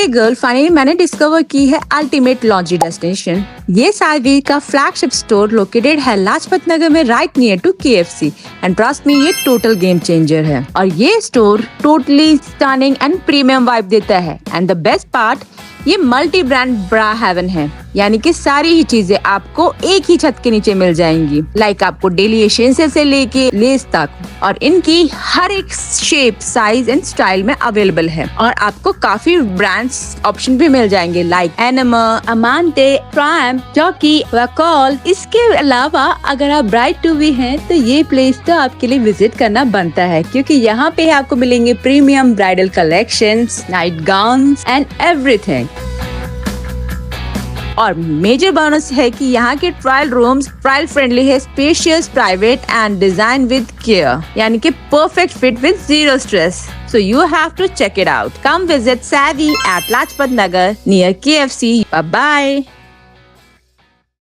हे girl, finally मैंने discover की है अल्टीमेट लॉन्ड्री डेस्टिनेशन। ये सावी का फ्लैगशिप स्टोर लोकेटेड है लाजपत नगर में, right near to KFC। And trust me, ये टोटल गेम चेंजर है और ये store totally stunning and premium vibe देता है। एंड द बेस्ट पार्ट, ये मल्टी ब्रांड ब्रा हेवन है, यानी कि सारी ही चीजें आपको एक ही छत के नीचे मिल जाएंगी। लाइक आपको डेली एसेंशियल से लेके लेस तक, और इनकी हर एक शेप, साइज एंड स्टाइल में अवेलेबल है। और आपको काफी ब्रांड्स ऑप्शन भी मिल जाएंगे लाइक एनिमा, अमांटे, प्राइम, जॉकी, वैकॉल। इसके अलावा अगर आप ब्राइड टू बी हैं तो ये प्लेस तो आपके लिए विजिट करना बनता है, क्योंकि यहाँ पे आपको मिलेंगे premium bridal collections, night gowns and everything. और मेजर बोनस है कि यहाँ के ट्रायल रूम्स ट्रायल फ्रेंडली है, spacious, private and design with care, यानी कि perfect fit with zero stress. So you have to check it out. Come visit Savvy at Lajpat Nagar near KFC. Bye bye.